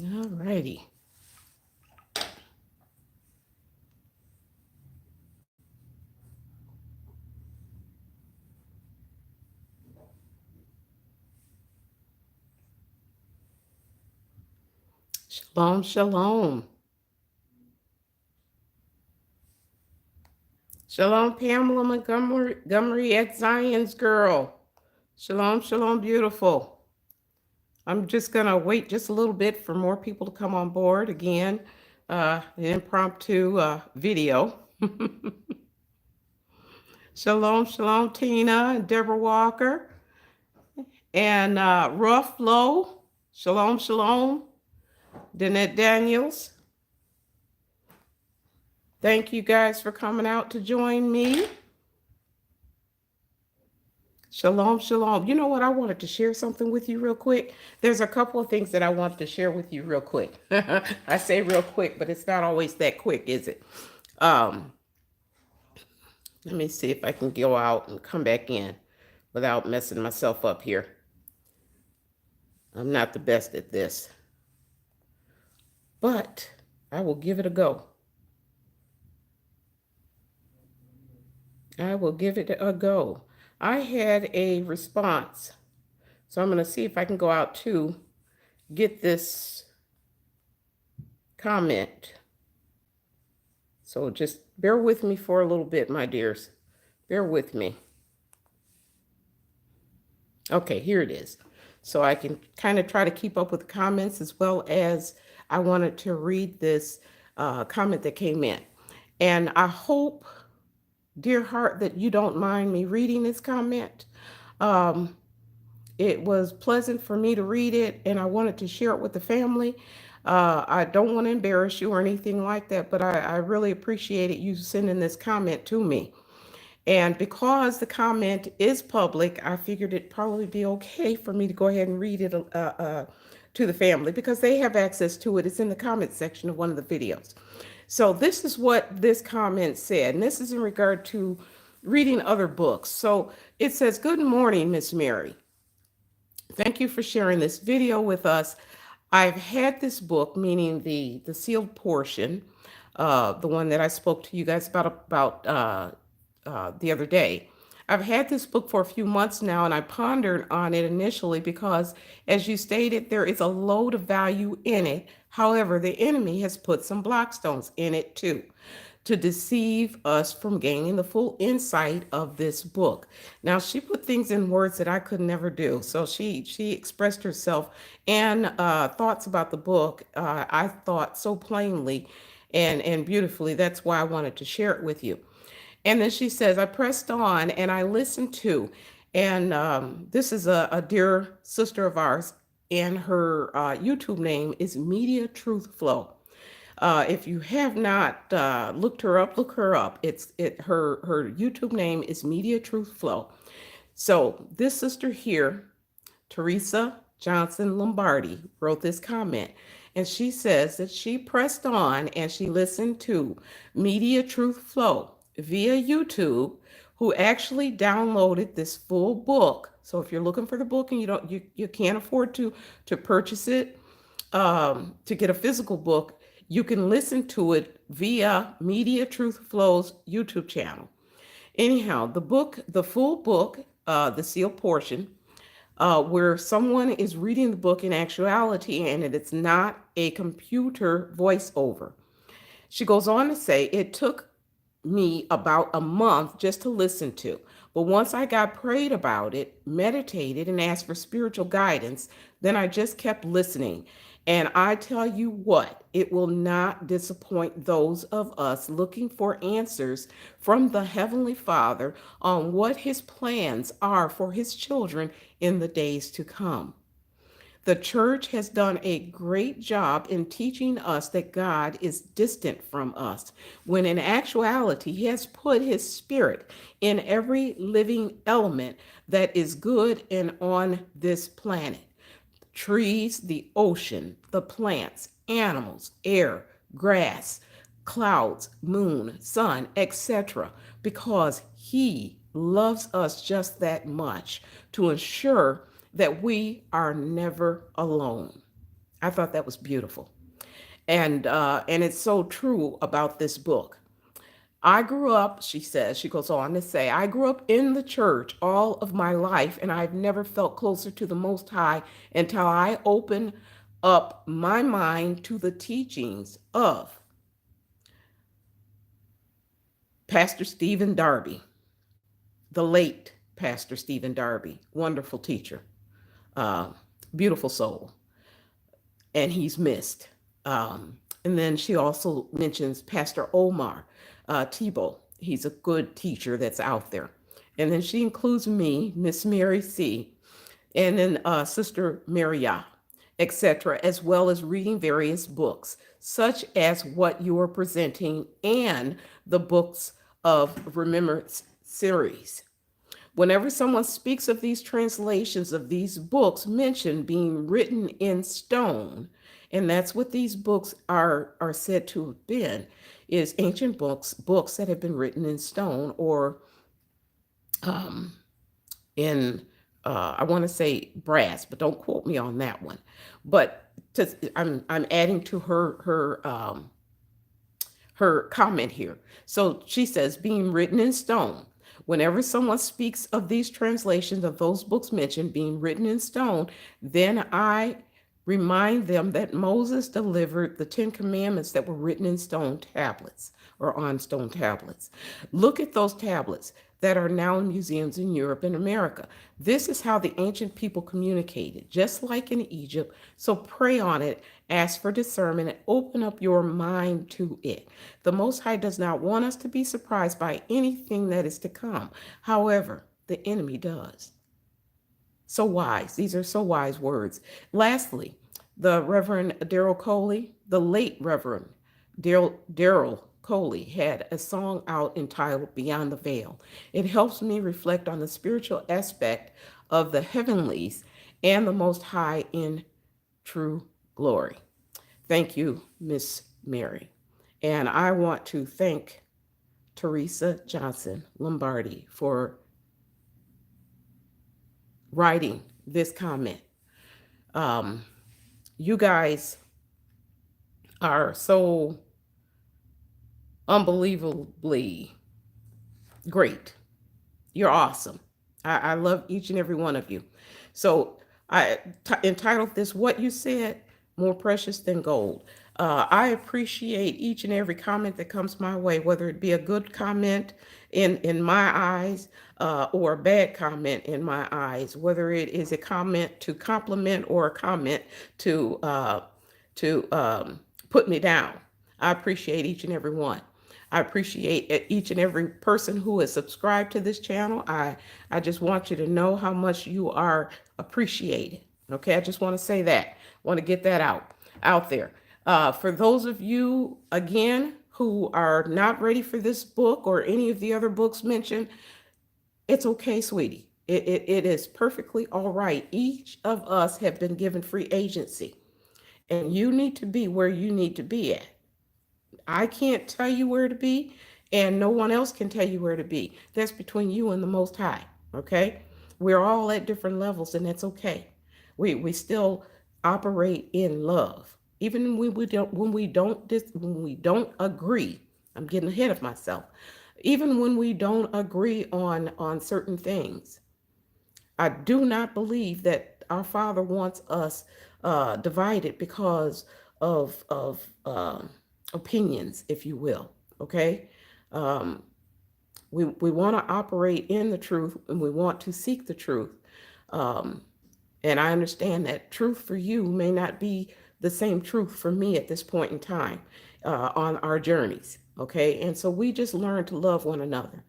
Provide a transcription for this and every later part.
All righty. Shalom, shalom. Shalom, Pamela Montgomery at Zion's girl. Shalom, shalom, beautiful. I'm just going to wait just a little bit for more people to come on board. Again, an impromptu video. Shalom, shalom, Tina and Deborah Walker. And Rough Low. Shalom, shalom. Danette Daniels. Thank you guys for coming out to join me. Shalom, shalom. You know what? I wanted to share something with you real quick. There's a couple of things that I wanted to share with you real quick. I say real quick, but it's not always that quick, is it? Um, Let me see if I can go out and come back in without messing myself up here. I'm not the best at this, but I will give it a go. I will give it a go. I had a response, so I'm going to see if I can go out to get this comment. So just bear with me for a little bit, my dears. Bear with me. Okay, here it is. So I can kind of try to keep up with the comments, as well as I wanted to read this comment that came in. And I hope, dear heart, that you don't mind me reading this comment. It was pleasant for me to read it, and I wanted to share it with the family. I don't want to embarrass you or anything like that, but I really appreciated you sending this comment to me. And because the comment is public, I figured it'd probably be okay for me to go ahead and read it to the family, because they have access to it. It's in the comment section of one of the videos. So this is what this comment said, and this is in regard to reading other books. So it says, "Good morning, Miss Mary. Thank you for sharing this video with us. I've had this book," meaning the sealed portion, the one that I spoke to you guys about the other day. "I've had this book for a few months now, and I pondered on it initially because, as you stated, there is a load of value in it. However, the enemy has put some blockstones in it too, to deceive us from gaining the full insight of this book." Now, she put things in words that I could never do. So she expressed herself and thoughts about the book. I thought so plainly and beautifully. That's why I wanted to share it with you. And then she says, "I pressed on and I listened to," and this is a dear sister of ours, and her YouTube name is Media Truth Flow. If you have not looked her up, look her up. Her YouTube name is Media Truth Flow. So this sister here, Teresa Johnson Lombardi, wrote this comment. And she says that she pressed on and she listened to Media Truth Flow via YouTube, who actually downloaded this full book. So if you're looking for the book and you can't afford to purchase it, to get a physical book, you can listen to it via Media Truth Flow's YouTube channel. Anyhow, the full book, the sealed portion, where someone is reading the book in actuality, and it's not a computer voiceover. She goes on to say, "It took me about a month just to listen to. But once I got prayed about it, meditated, and asked for spiritual guidance, then I just kept listening. And I tell you what, it will not disappoint those of us looking for answers from the Heavenly Father on what His plans are for His children in the days to come. The church has done a great job in teaching us that God is distant from us, when in actuality, He has put His Spirit in every living element that is good and on this planet: trees, the ocean, the plants, animals, air, grass, clouds, moon, sun, etc., because He loves us just that much to ensure that we are never alone. I thought that was beautiful. And it's so true about this book. I grew up, she says, she goes on to say, I grew up in the church all of my life, and I've never felt closer to the Most High until I opened up my mind to the teachings of Pastor Stephen Darby, the late Pastor Stephen Darby, wonderful teacher, uh, beautiful soul, and he's missed. And then she also mentions Pastor Omar Tebow. He's a good teacher that's out there. And then she includes me, Miss Mary C., and then Sister Maria, etc., as well as reading various books, such as what you are presenting and the books of Remembrance series. Whenever someone speaks of these translations of these books, mention being written in stone, and that's what these books are said to have been, is ancient books that have been written in stone or um, in I want to say brass, but don't quote me on that one. But I'm adding to her comment here. So she says, being written in stone. Whenever someone speaks of these translations of those books mentioned being written in stone, then I remind them that Moses delivered the Ten Commandments that were written in stone tablets or on stone tablets. Look at those tablets that are now in museums in Europe and America. This is how the ancient people communicated, just like in Egypt. So pray on it, ask for discernment, and open up your mind to it. The Most High does not want us to be surprised by anything that is to come. However, the enemy does. So wise. These are so wise words. Lastly, the Reverend Daryl Coley, the late Reverend Daryl Coley, had a song out entitled Beyond the Veil. It helps me reflect on the spiritual aspect of the heavenlies and the Most High in true glory. Thank you, Miss Mary. And I want to thank Teresa Johnson Lombardi for writing this comment. You guys are so unbelievably great. You're awesome. I love each and every one of you. So I entitled this, What You Said, More Precious Than Gold. I appreciate each and every comment that comes my way, whether it be a good comment in my eyes or a bad comment in my eyes, whether it is a comment to compliment or a comment to put me down. I appreciate each and every one. I appreciate each and every person who is subscribed to this channel. I just want you to know how much you are appreciated. Okay, I just want to say that. I want to get that out there. For those of you, again, who are not ready for this book or any of the other books mentioned, it's okay, sweetie. It is perfectly all right. Each of us have been given free agency, and you need to be where you need to be at. I can't tell you where to be, and no one else can tell you where to be. That's between you and the Most High. Okay, we're all at different levels, and that's okay. We still operate in love, even when we don't agree. I'm getting ahead of myself. Even when we don't agree on certain things, I do not believe that our Father wants us divided because of opinions, if you will. Okay, we want to operate in the truth, and we want to seek the truth. And I understand that truth for you may not be the same truth for me at this point in time on our journeys. Okay, and so we just learn to love one another.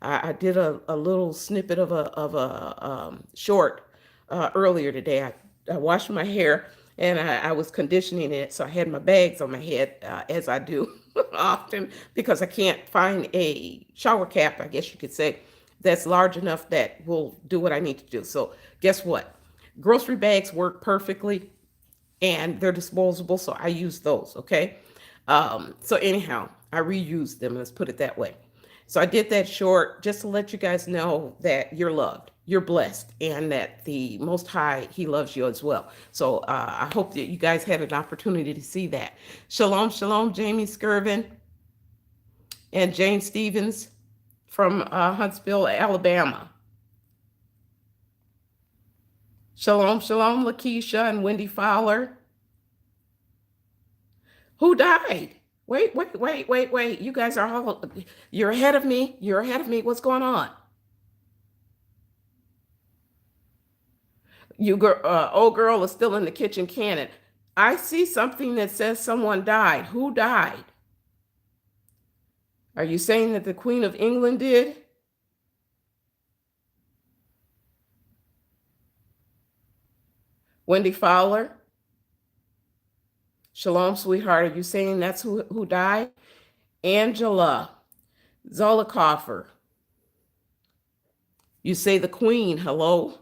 I did a little snippet of a short earlier today. I washed my hair, and I was conditioning it, so I had my bags on my head, as I do often, because I can't find a shower cap, I guess you could say, that's large enough that will do what I need to do. So guess what? Grocery bags work perfectly, and they're disposable, so I use those, okay? So anyhow, I reuse them, let's put it that way. So I did that short just to let you guys know that you're loved. you're blessed, and that the Most High, He loves you as well. So I hope that you guys had an opportunity to see that. Shalom, shalom, Jamie Skirvin and Jane Stevens from Huntsville, Alabama. Shalom, shalom, Lakeisha and Wendy Fowler. Who died? Wait. You guys are all, you're ahead of me. You're ahead of me. What's going on? Old girl is still in the kitchen cannon. I see something that says someone died. Who died? Are you saying that the Queen of England did? Wendy Fowler? Shalom, sweetheart. Are you saying that's who died? Angela Zollicoffer. You say the Queen. Hello?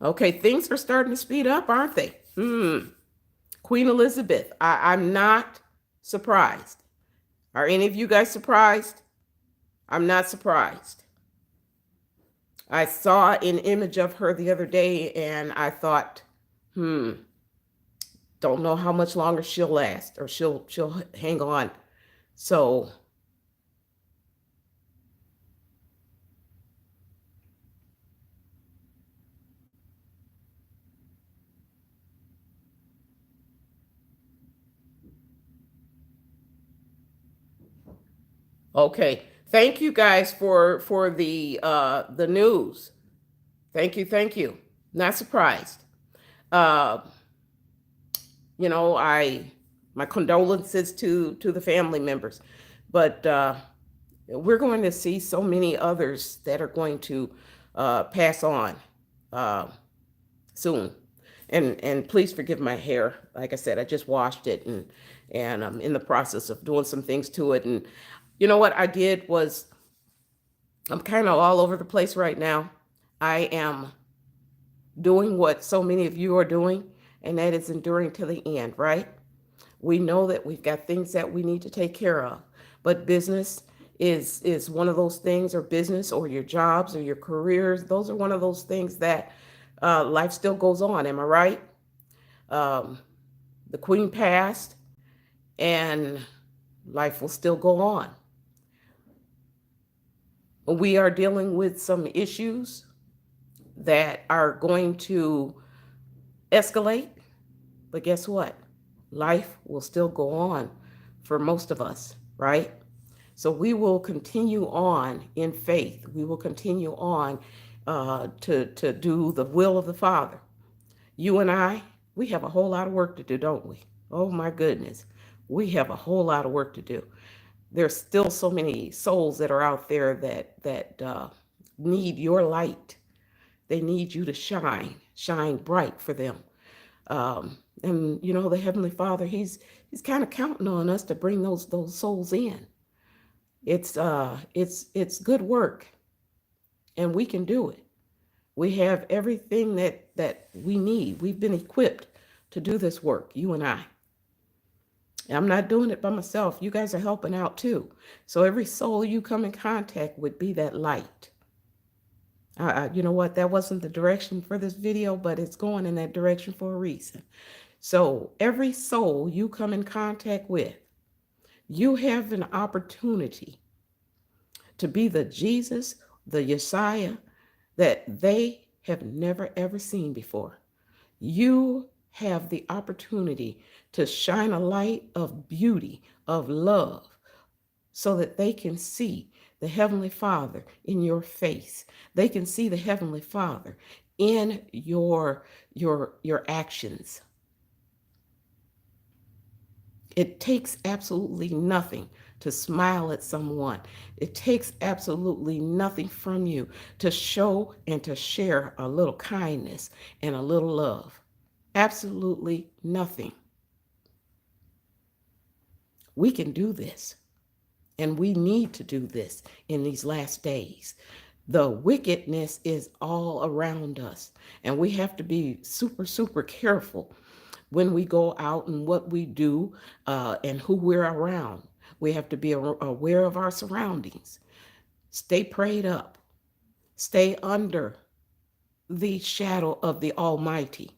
Okay, things are starting to speed up, aren't they? Queen Elizabeth. I'm not surprised. Are any of you guys surprised? I'm not surprised. I saw an image of her the other day and I thought, don't know how much longer she'll last or she'll hang on. So okay. Thank you guys for the news. Thank you. Not surprised. You know, my condolences to the family members, but we're going to see so many others that are going to pass on soon. And please forgive my hair. Like I said, I just washed it and I'm in the process of doing some things to it. And you know what I did was I'm kind of all over the place right now. I am doing what so many of you are doing, and that is enduring to the end, right? We know that we've got things that we need to take care of, but business is one of those things, or business or your jobs or your careers. Those are one of those things that life still goes on. Am I right? The Queen passed and life will still go on. We are dealing with some issues that are going to escalate, but guess what? Life will still go on for most of us, right? So we will continue on in faith. We will continue on to do the will of the Father. You and I, we have a whole lot of work to do, don't we? Oh my goodness. We have a whole lot of work to do. There's still so many souls that are out there that need your light. They need you to shine bright for them. And you know, the Heavenly Father, He's kind of counting on us to bring those souls in. It's good work, and we can do it. We have everything that we need. We've been equipped to do this work, you and I. I'm not doing it by myself. You guys are helping out too. So every soul you come in contact with, be that light. You know what? That wasn't the direction for this video, but it's going in that direction for a reason. So every soul you come in contact with, you have an opportunity to be the Jesus, the Messiah that they have never ever seen before. You have the opportunity to shine a light of beauty, of love, so that they can see the Heavenly Father in your face. They can see the Heavenly Father in your actions. It takes absolutely nothing to smile at someone. It takes absolutely nothing from you to show and to share a little kindness and a little love. Absolutely nothing. We can do this, and we need to do this in these last days. The wickedness is all around us, and we have to be super careful when we go out and what we do and who we're around. We have to be aware of our surroundings. Stay prayed up. Stay under the shadow of the Almighty.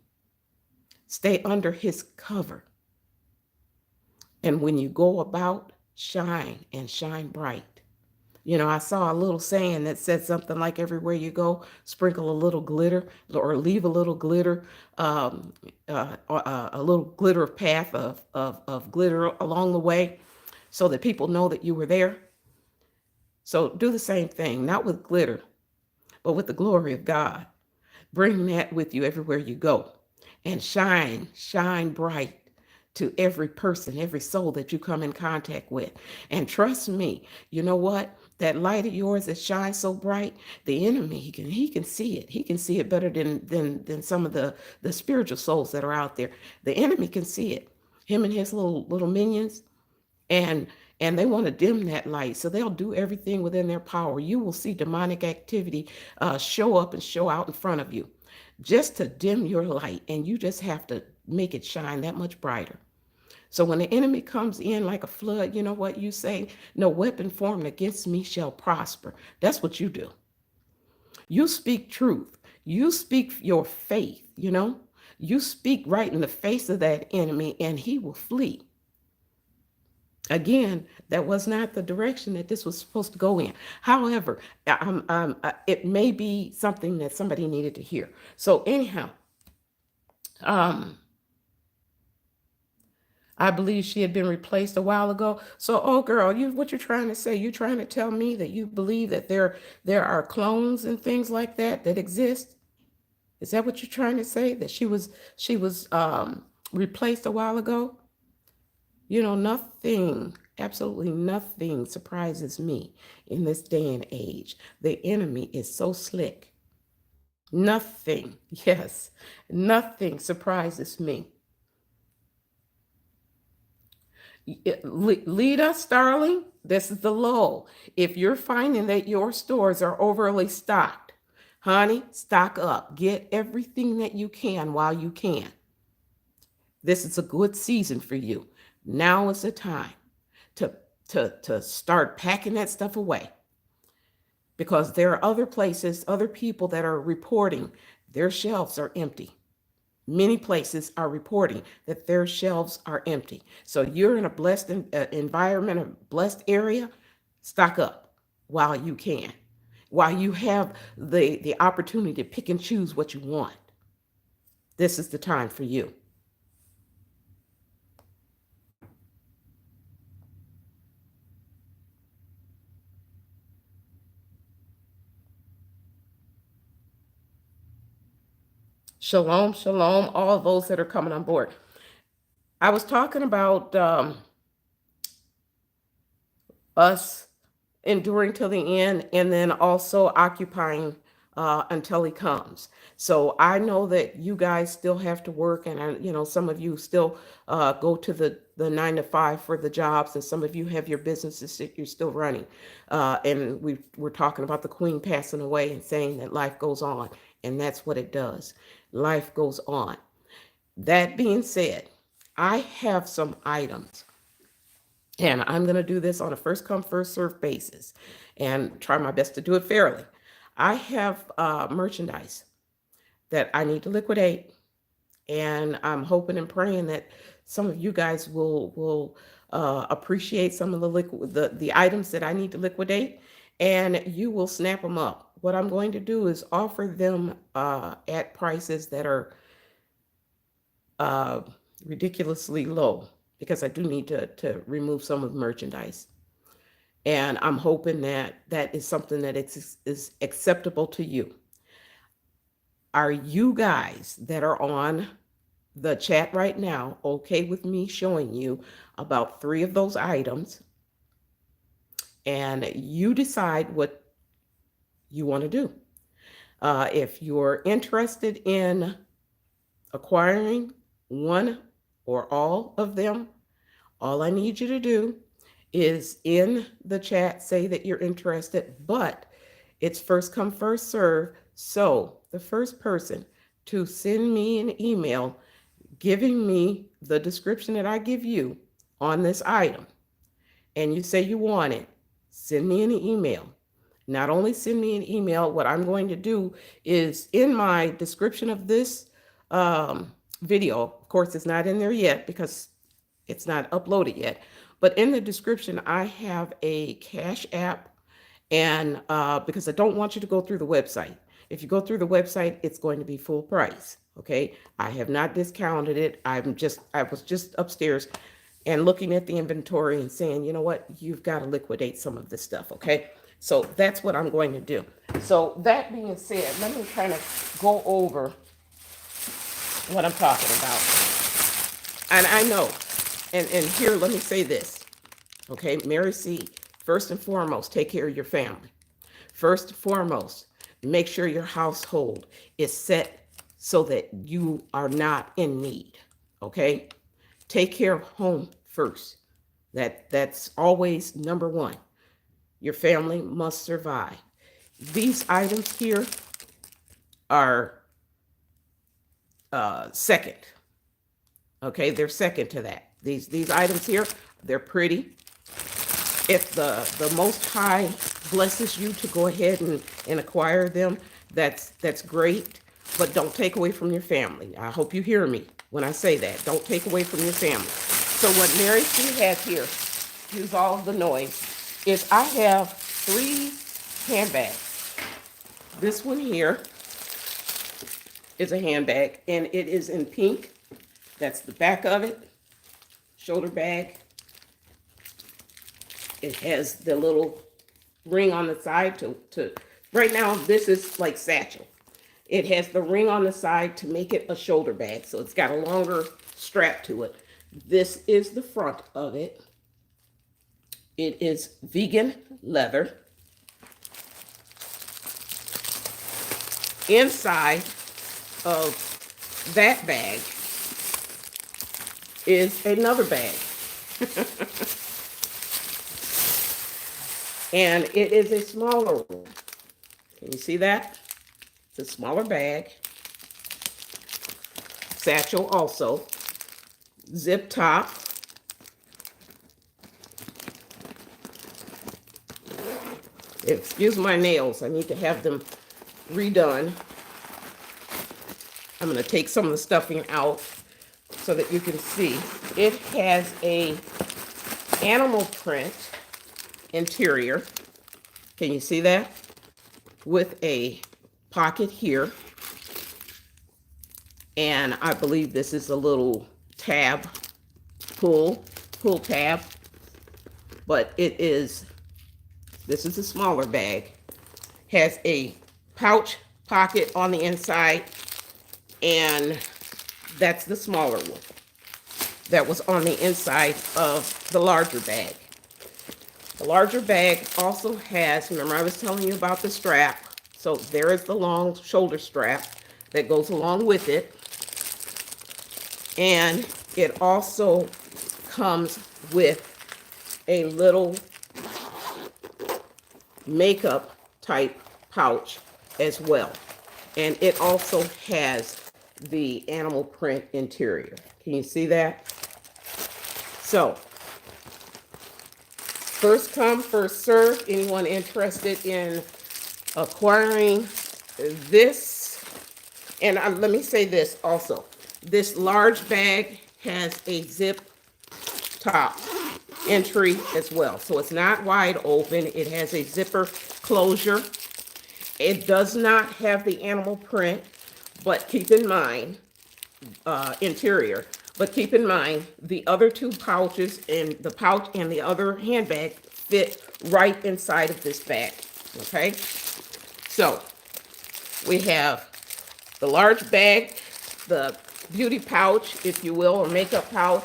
Stay under his cover. And when you go about, shine and shine bright. You know, I saw a little saying that said something like everywhere you go, sprinkle a little glitter or leave a little glitter, a little glitter path of glitter along the way so that people know that you were there. So do the same thing, not with glitter, but with the glory of God. Bring that with you everywhere you go and shine bright to every person, every soul that you come in contact with. And trust me, you know what? That light of yours that shines so bright, the enemy, he can see it. He can see it better than some of the spiritual souls that are out there. The enemy can see it. Him and his little minions, and they want to dim that light, so they'll do everything within their power. You will see demonic activity show up and show out in front of you just to dim your light, and you just have to make it shine that much brighter. So when the enemy comes in like a flood, you know what you say? No weapon formed against me shall prosper. That's what you do. You speak truth. You speak your faith, you know? You speak right in the face of that enemy, and he will flee. Again, that was not the direction that this was supposed to go in. However, it may be something that somebody needed to hear. So anyhow, I believe she had been replaced a while ago. So, oh girl, what you're trying to say? You trying to tell me that you believe that there are clones and things like that exist? Is that what you're trying to say? That she was replaced a while ago? You know, nothing, absolutely nothing surprises me in this day and age. The enemy is so slick. Nothing, yes, nothing surprises me. Lead us, darling. This is the lull. If you're finding that your stores are overly stocked, honey, stock up. Get everything that you can while you can. This is a good season for you. Now is the time to to start packing that stuff away, because there are other places, other people that are reporting their shelves are empty. Many places are reporting that their shelves are empty. So you're in a blessed environment, a blessed area. Stock up while you can, while you have the opportunity to pick and choose what you want. This is the time for you. Shalom, shalom, all those that are coming on board. I was talking about us enduring till the end, and then also occupying until he comes. So I know that you guys still have to work, and some of you still go to the 9 to 5 for the jobs, and some of you have your businesses that you're still running. And we're talking about the Queen passing away and saying that life goes on, and that's what it does. Life goes on. That being said, I have some items, and I'm going to do this on a first come, first serve basis and try my best to do it fairly. I have merchandise that I need to liquidate, and I'm hoping and praying that some of you guys will appreciate some of the items that I need to liquidate, and you will snap them up. What I'm going to do is offer them at prices that are ridiculously low, because I do need to remove some of the merchandise. And I'm hoping that that is something that is acceptable to you. Are you guys that are on the chat right now okay with me showing you about 3 of those items? And you decide what you want to do. If you're interested in acquiring one or all of them, all I need you to do is in the chat say that you're interested, but it's first come, first serve. So the first person to send me an email giving me the description that I give you on this item, and you say you want it, send me an email. not only send me an email, what I'm going to do is in my description of this video, of course, it's not in there yet because it's not uploaded yet, but in the description, I have a Cash App, and because I don't want you to go through the website. If you go through the website, it's going to be full price. Okay. I have not discounted it. I was just upstairs and looking at the inventory and saying, you know what, you've got to liquidate some of this stuff. Okay. So that's what I'm going to do. So that being said, let me kind of go over what I'm talking about. And I know, and here, let me say this. Okay, Mary C., first and foremost, take care of your family. First and foremost, make sure your household is set so that you are not in need. Okay, take care of home first. That's always number one. Your family must survive. These items here are second. Okay, they're second to that. These items here, they're pretty. If the Most High blesses you to go ahead and acquire them, that's great. But don't take away from your family. I hope you hear me when I say that. Don't take away from your family. So what Mary C. has here, use all of the noise, is I have 3 handbags. This one here is a handbag, and it is in pink. That's the back of it. Shoulder bag. It has the little ring on the side to right now, this is like satchel. It has the ring on the side to make it a shoulder bag. So it's got a longer strap to it. This is the front of it. It is vegan leather. Inside of that bag is another bag. And it is a smaller one. Can you see that? It's a smaller bag. Satchel also. Zip top. Excuse my nails. I need to have them redone. I'm going to take some of the stuffing out so that you can see. It has a animal print interior. Can you see that? With a pocket here. And I believe this is a little tab, pull tab. But this is a smaller bag. Has a pouch pocket on the inside. And that's the smaller one that was on the inside of the larger bag. The larger bag also has, remember I was telling you about the strap. So there is the long shoulder strap that goes along with it. And it also comes with a little makeup type pouch as well. And it also has the animal print interior. Can you see that? So, first come, first serve. Anyone interested in acquiring this? And let me say this also. This large bag has a zip top entry as well. So it's not wide open. It has a zipper closure. It does not have the animal print, but keep in mind, interior. But keep in mind, the other 2 pouches and the pouch and the other handbag fit right inside of this bag. Okay? So we have the large bag, the beauty pouch, if you will, or makeup pouch,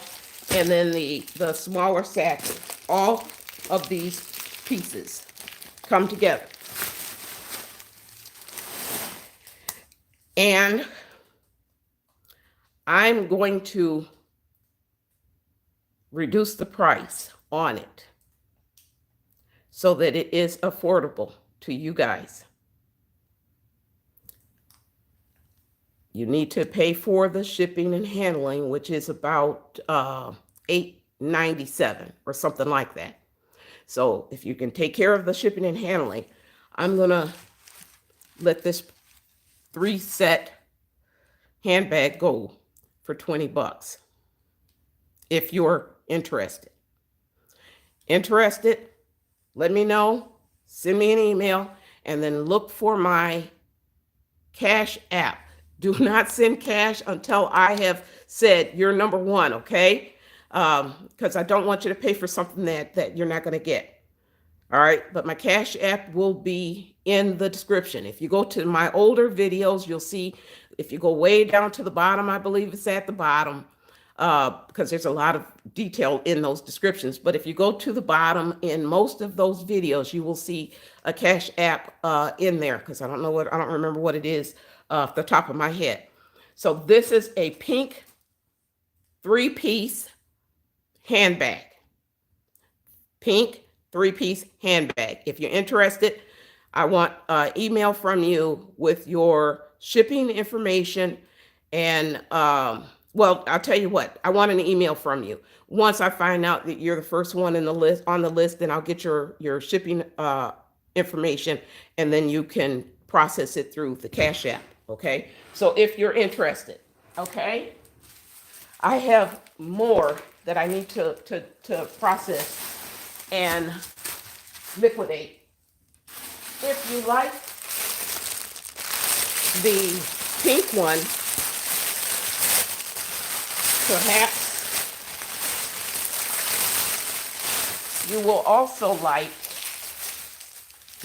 and then the smaller satchel. All of these pieces come together. And I'm going to reduce the price on it so that it is affordable to you guys. You need to pay for the shipping and handling, which is about $8.97 or something like that. So if you can take care of the shipping and handling, I'm going to let this 3-set handbag go for $20 if you're interested. Let me know, send me an email, and then look for my Cash app. Do not send cash until I have said you're number one, okay? Because I don't want you to pay for something that you're not going to get. All right, but my Cash app will be in the description. If you go to my older videos, you'll see, if you go way down to the bottom, I believe it's at the bottom, because there's a lot of detail in those descriptions. But if you go to the bottom in most of those videos, you will see a Cash app in there, because I don't remember what it is off the top of my head. So this is a pink 3-piece handbag. Pink 3-piece handbag. If you're interested, I want an email from you with your shipping information. And well, I'll tell you what, I want an email from you. Once I find out that you're the first one in the list on the list, then I'll get your shipping information, and then you can process it through the Cash app. Okay. So if you're interested, okay, I have more that I need to process and liquidate. If you like the pink one, perhaps you will also like,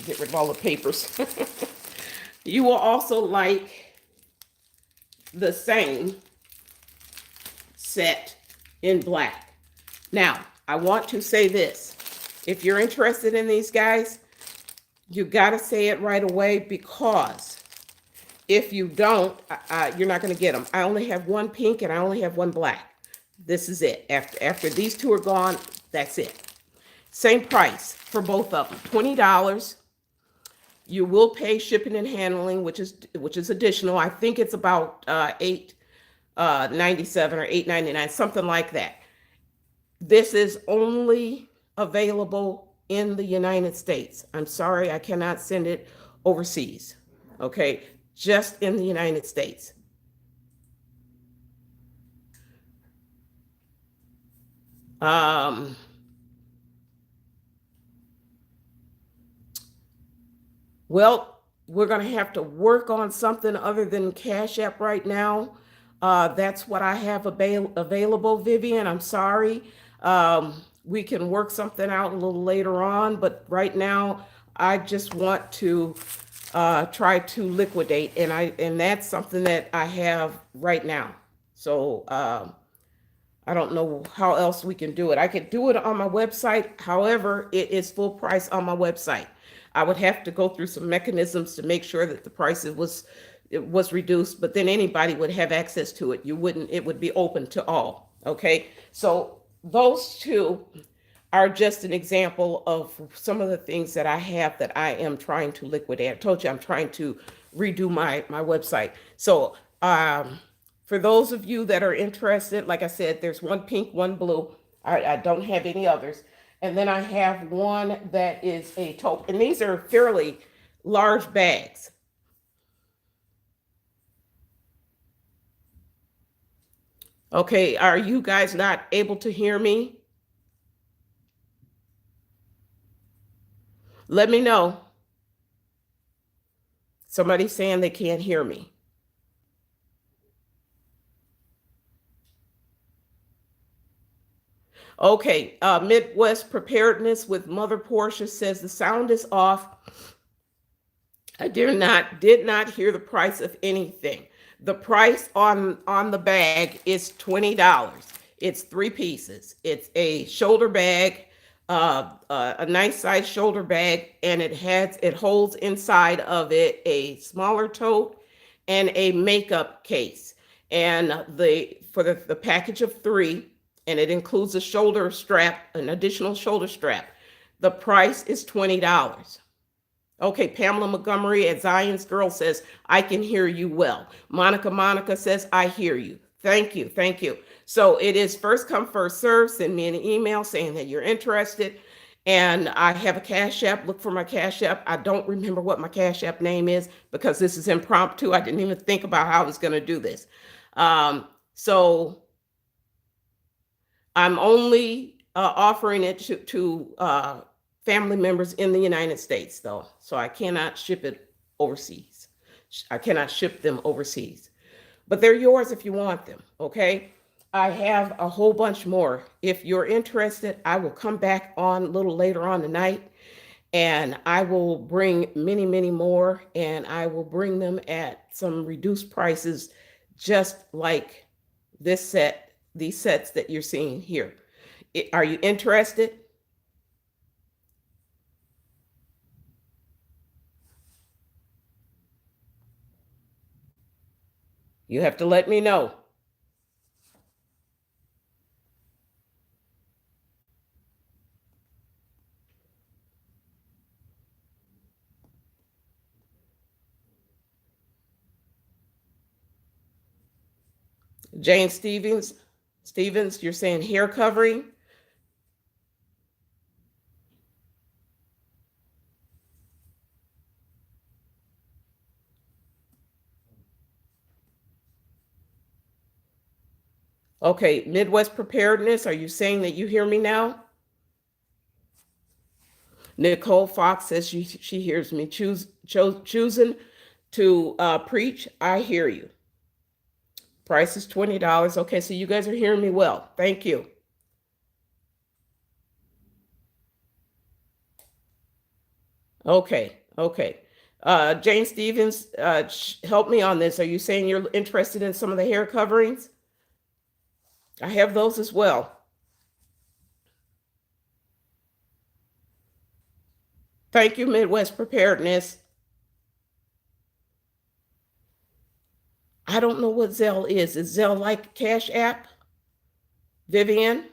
get rid of all the papers, you will also like the same set in black. Now, I want to say this. If you're interested in these guys, you got to say it right away, because if you don't, you're not going to get them. I only have one pink and I only have one black. This is it. After these two are gone, that's it. Same price for both of them, $20. You will pay shipping and handling, which is additional. I think it's about $8.97 or $8.99, something like that. This is only available in the United States. I'm sorry, I cannot send it overseas. Okay, just in the United States. Well, we're going to have to work on something other than Cash App right now. That's what I have available, Vivian. I'm sorry. We can work something out a little later on, but right now I just want to try to liquidate, and that's something that I have right now. So I don't know how else we can do it. I could do it on my website. However, it is full price on my website. I would have to go through some mechanisms to make sure that the price it was reduced, but then anybody would have access to it. It would be open to all. Okay. So those two are just an example of some of the things that I have that I am trying to liquidate. I told you I'm trying to redo my website. So for those of you that are interested, like I said, there's one pink, one blue. I don't have any others. And then I have one that is a taupe. And these are fairly large bags. Okay, are you guys not able to hear me? Let me know. Somebody's saying they can't hear me. Okay, Midwest Preparedness with Mother Portia says the sound is off. I did not hear the price of anything. The price on the bag is $20. It's 3 pieces. It's a shoulder bag, a nice size shoulder bag, and it holds inside of it a smaller tote and a makeup case. And for the package of 3, and it includes a shoulder strap, an additional shoulder strap. The price is $20. Okay, Pamela Montgomery at Zion's Girl says, I can hear you well. Monica says, I hear you. Thank you, thank you. So it is first come, first serve. Send me an email saying that you're interested. And I have a Cash App. Look for my Cash App. I don't remember what my Cash App name is because this is impromptu. I didn't even think about how I was going to do this. So I'm only offering it to family members in the United States, though. So I cannot ship it overseas. I cannot ship them overseas. But they're yours if you want them, okay? I have a whole bunch more. If you're interested, I will come back on a little later on tonight and I will bring many, many more, and I will bring them at some reduced prices, just like this set, these sets that you're seeing here. Are you interested? You have to let me know. Jane Stevens, you're saying hair covering? Okay, Midwest Preparedness, are you saying that you hear me now? Nicole Fox says she hears me. Choosing to preach. I hear you. Price is $20. Okay, so you guys are hearing me well. Thank you. Okay, okay. Jane Stevens, help me on this. Are you saying you're interested in some of the hair coverings? I have those as well. Thank you, Midwest Preparedness. I don't know what Zelle is. Is Zelle like Cash App? Vivian?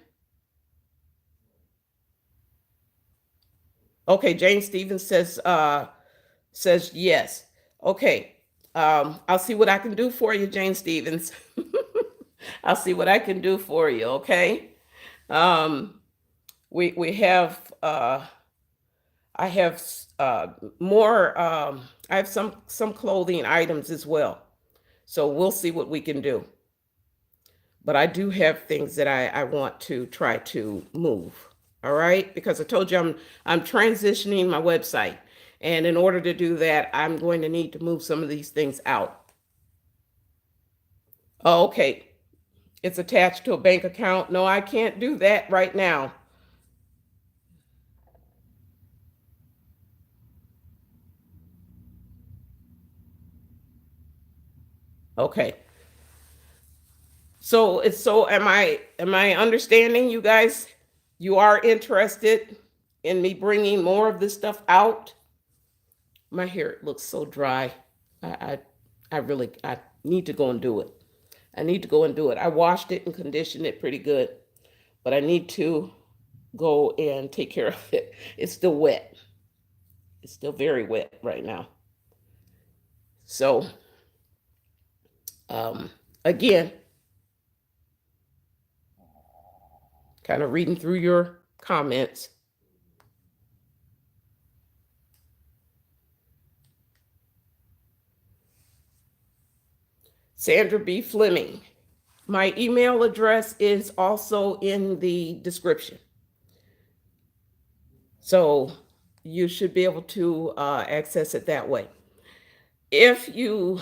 Okay, Jane Stevens says yes. Okay. I'll see what I can do for you, Jane Stevens. I'll see what I can do for you, okay? We have I have more I have some clothing items as well. So we'll see what we can do. But I do have things that I want to try to move. All right? Because I told you I'm transitioning my website. And in order to do that, I'm going to need to move some of these things out. Oh, okay. It's attached to a bank account. No, I can't do that right now. Okay. So am I understanding you guys? You are interested in me bringing more of this stuff out? My hair looks so dry. I I really I need to go and do it. I need to go and do it. I washed it and conditioned it pretty good, but I need to go and take care of it. It's still wet. It's still very wet right now. So again, kind of reading through your comments. Sandra B. Fleming. My email address is also in the description. So you should be able to access it that way. If you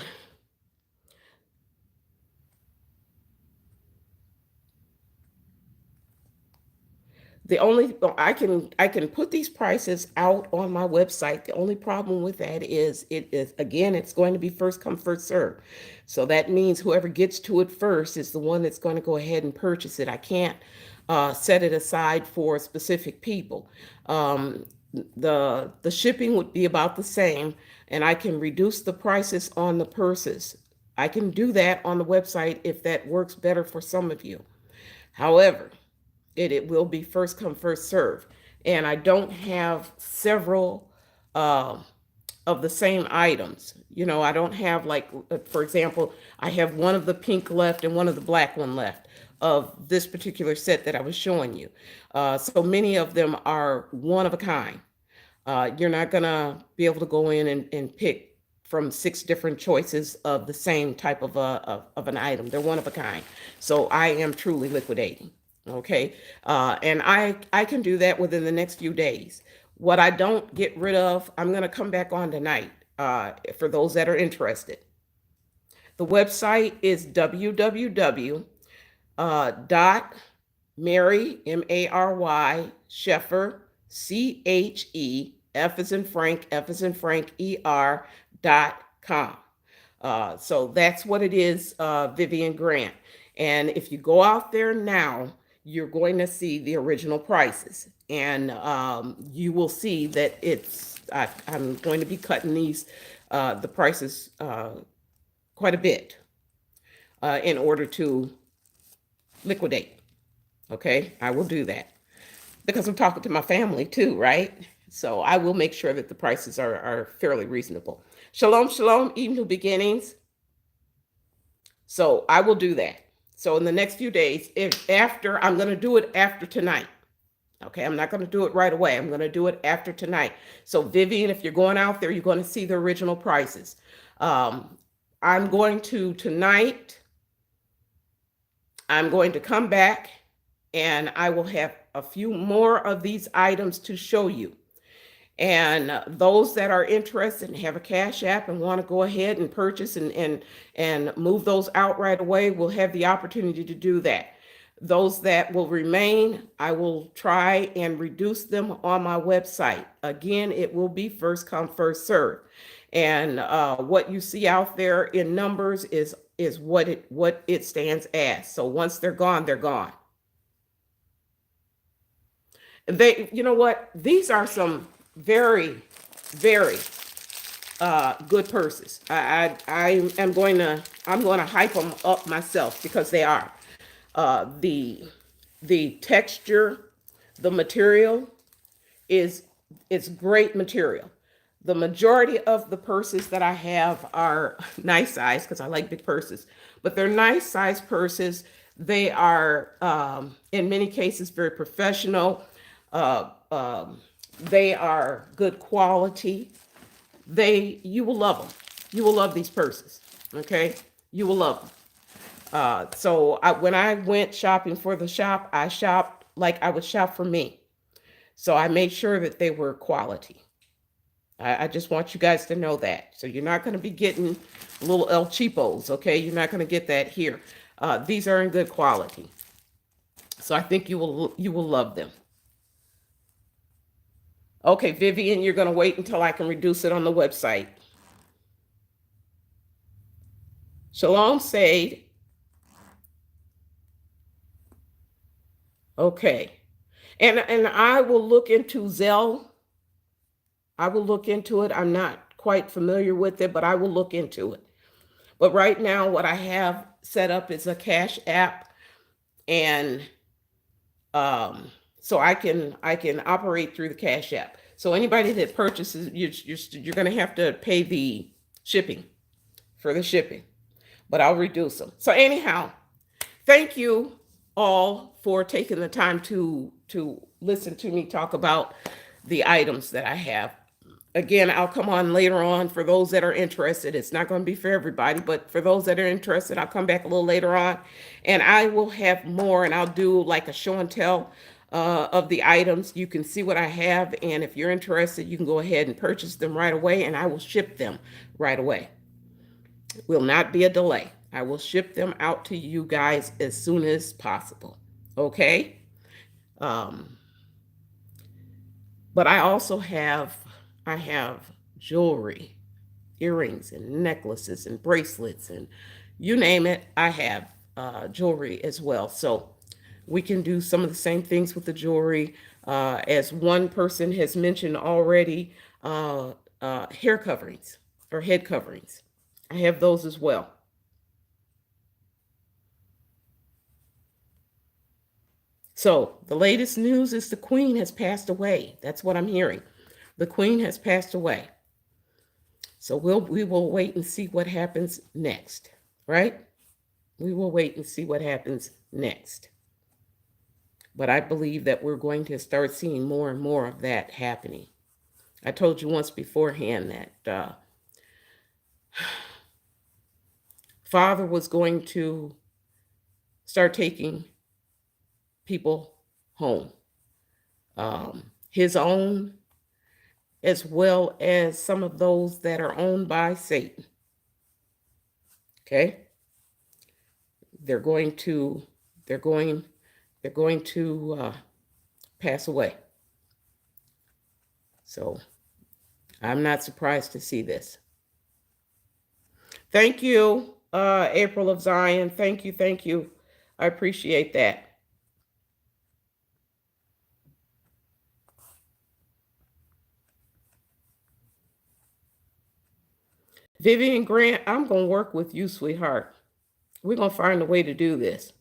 the only I can put these prices out on my website. The only problem with that is it's going to be first come first serve. So that means whoever gets to it first is the one that's going to go ahead and purchase it. I can't set it aside for specific people. The shipping would be about the same, and I can reduce the prices on the purses. I can do that on the website if that works better for some of you. However, it will be first come first serve, and I don't have several of the same items. I don't have, like, for example, I have one of the pink left and one of the black one left. of this particular set that I was showing you. So many of them are one of a kind. You're not going to be able to go in and pick from 6 different choices of the same type of an item. They're one of a kind. So I am truly liquidating. Okay. And I can do that within the next few days. What I don't get rid of, I'm going to come back on tonight for those that are interested. The website is www. Dot Mary, Mary, Sheffer, Chef as in Frank, F as in Frank, ER.com. So that's what it is, Vivian Grant. And if you go out there now, you're going to see the original prices. And you will see that I'm going to be cutting the prices quite a bit in order to liquidate. Okay, I will do that because I'm talking to my family too, right? So I will make sure that the prices are fairly reasonable. Shalom, shalom, even new beginnings. So I will do that. So in the next few days, I'm going to do it after tonight. Okay, I'm not going to do it right away. I'm going to do it after tonight. So Vivian, if you're going out there, you're going to see the original prices. I'm going to tonight. I'm going to come back and I will have a few more of these items to show you. And those that are interested and have a Cash App and want to go ahead and purchase and move those out right away will have the opportunity to do that. Those that will remain, I will try and reduce them on my website. Again, it will be first come, first serve. And what you see out there in numbers is what it stands as. So once they're gone, they're gone. You know what? These are some very, very good purses. I'm going to hype them up myself because they are. The texture, the material is great material. The majority of the purses that I have are nice size because I like big purses, but they're nice size purses. They are, in many cases, very professional. They are good quality. You will love them. You will love these purses. Okay. You will love them. When I went shopping for the shop, I shopped like I would shop for me. So I made sure that they were quality. I just want you guys to know that. So you're not going to be getting little El Cheapos, okay? You're not going to get that here. These are in good quality. So I think you will love them. Okay, Vivian, you're going to wait until I can reduce it on the website. Shalom, Sade. Okay. And I will look into Zelle. I will look into it. I'm not quite familiar with it, but I will look into it. But right now, what I have set up is a Cash App, and so I can operate through the Cash App. So anybody that purchases, you're going to have to pay the shipping for the shipping, but I'll reduce them. So anyhow, thank you all for taking the time to listen to me talk about the items that I have. Again, I'll come on later on for those that are interested. It's not going to be for everybody, but for those that are interested, I'll come back a little later on and I will have more, and I'll do like a show and tell of the items. You can see what I have. And if you're interested, you can go ahead and purchase them right away, and I will ship them right away. Will not be a delay. I will ship them out to you guys as soon as possible. Okay. But I also have jewelry, earrings and necklaces and bracelets, and you name it, I have jewelry as well. So we can do some of the same things with the jewelry. As one person has mentioned already, hair coverings or head coverings. I have those as well. So the latest news is the Queen has passed away. That's what I'm hearing. The Queen has passed away. So we will wait and see what happens next, right? We will wait and see what happens next. But I believe that we're going to start seeing more and more of that happening. I told you once beforehand that Father was going to start taking people home, his own, as well as some of those that are owned by Satan. Okay? They're going to pass away. So I'm not surprised to see this. Thank you, April of Zion. Thank you, thank you. I appreciate that. Vivian Grant, I'm going to work with you, sweetheart. We're going to find a way to do this.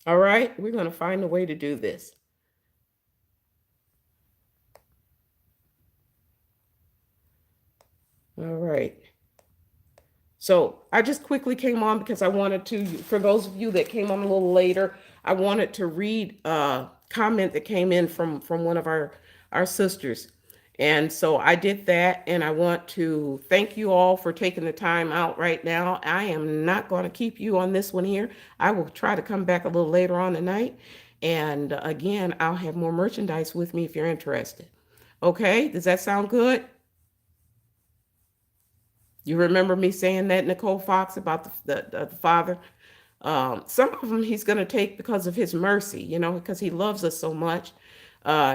All right? We're going to find a way to do this. All right. So I just quickly came on because I wanted to, for those of you that came on a little later, I wanted to read a comment that came in from one of our sisters. And so I did that, and I want to thank you all for taking the time out right now. I am not going to keep you on this one here. I will try to come back a little later on tonight. And again, I'll have more merchandise with me if you're interested. Okay, does that sound good? You remember me saying that, Nicole Fox, about the father? Some of them he's going to take because of his mercy, because he loves us so much.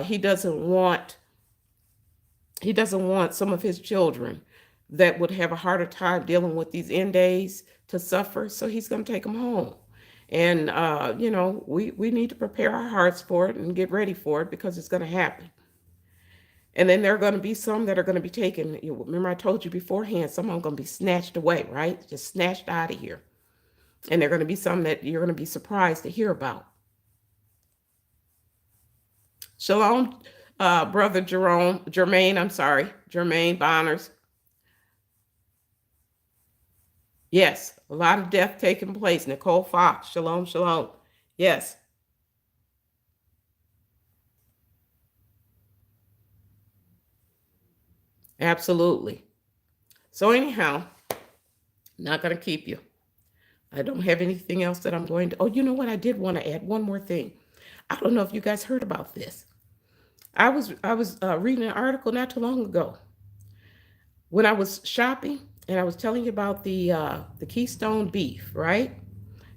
He doesn't want some of his children that would have a harder time dealing with these end days to suffer. So he's going to take them home. And, we need to prepare our hearts for it and get ready for it, because it's going to happen. And then there are going to be some that are going to be taken. Remember, I told you beforehand, some of them are going to be snatched away, right? Just snatched out of here. And there are going to be some that you're going to be surprised to hear about. Shalom, brother Jermaine Bonners. Yes, a lot of death taking place. Nicole Fox, shalom, shalom. Yes. Absolutely. So anyhow, not going to keep you. I don't have anything else that I'm going to. Oh, you know what? I did want to add one more thing. I don't know if you guys heard about this. I was reading an article not too long ago when I was shopping, and I was telling you about the Keystone beef, right?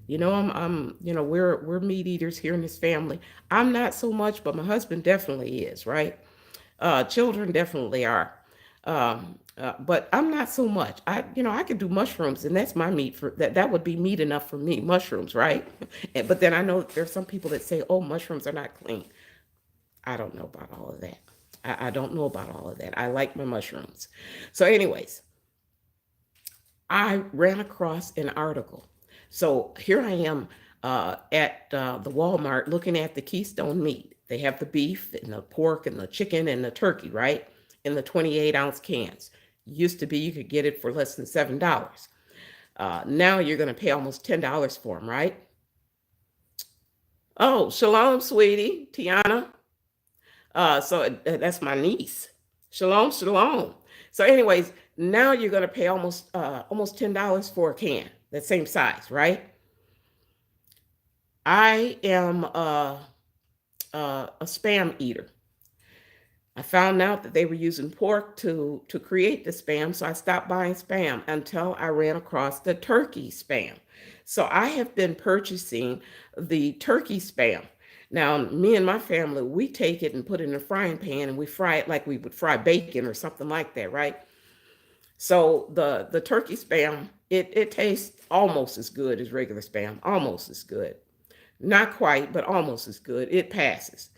We're meat eaters here in this family. I'm not so much, but my husband definitely is, right? Children definitely are. But I'm not so much. I could do mushrooms, and that's my meat for that. That would be meat enough for me, mushrooms, right? But then I know there's some people that say, oh, mushrooms are not clean. I don't know about all of that. I don't know about all of that. I like my mushrooms. So anyways, I ran across an article. So here I am at the Walmart looking at the Keystone meat. They have the beef and the pork and the chicken and the turkey, right? In the 28-ounce cans. Used to be you could get it for less than $7. Now you're going to pay almost $10 for them, right? Oh, shalom, sweetie, Tiana. So that's my niece. Shalom, shalom. So anyways, now you're going to pay almost $10 for a can, that same size, right? I am a spam eater. I found out that they were using pork to create the spam, so I stopped buying spam until I ran across the turkey spam. So I have been purchasing the turkey spam. Now, me and my family, we take it and put it in a frying pan, and we fry it like we would fry bacon or something like that, right? So the turkey spam, it tastes almost as good as regular spam, almost as good. Not quite, but almost as good. It passes.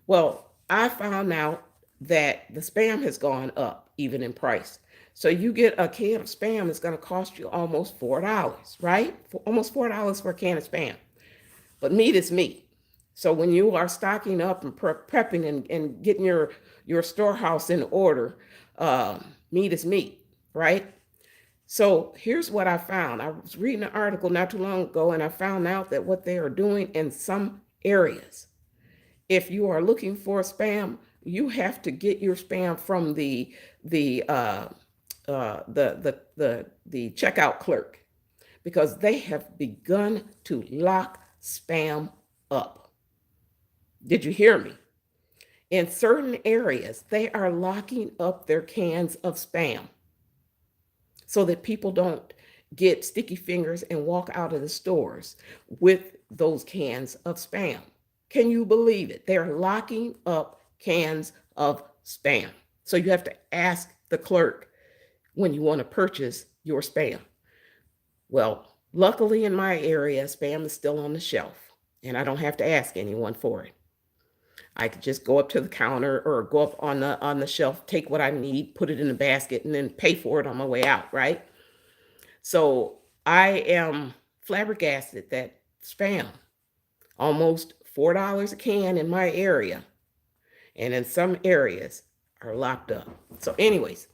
Well, I found out that the spam has gone up even in price. So you get a can of spam, it's going to cost you almost $4, right? Almost $4 for a can of spam. But meat is meat. So when you are stocking up and prepping and getting your storehouse in order, meat is meat, right? So here's what I found. I was reading an article not too long ago, and I found out that what they are doing in some areas, if you are looking for spam, you have to get your spam from the the checkout clerk, because they have begun to lock spam up. Did you hear me? In certain areas, they are locking up their cans of spam so that people don't get sticky fingers and walk out of the stores with those cans of spam. Can you believe it? They're locking up cans of spam. So you have to ask the clerk when you want to purchase your spam. Well, luckily in my area, spam is still on the shelf, and I don't have to ask anyone for it. I could just go up to the counter or go up on the shelf, take what I need, put it in a basket, and then pay for it on my way out, right? So I am flabbergasted that spam, almost $4 a can in my area, and in some areas are locked up. So anyways,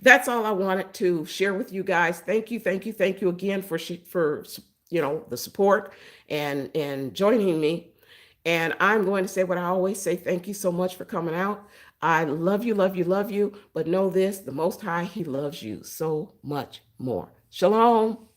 that's all I wanted to share with you guys. Thank you, thank you, thank you again for the support and joining me. And I'm going to say what I always say: thank you so much for coming out. I love you, love you, love you. But know this: the Most High, He loves you so much more. Shalom.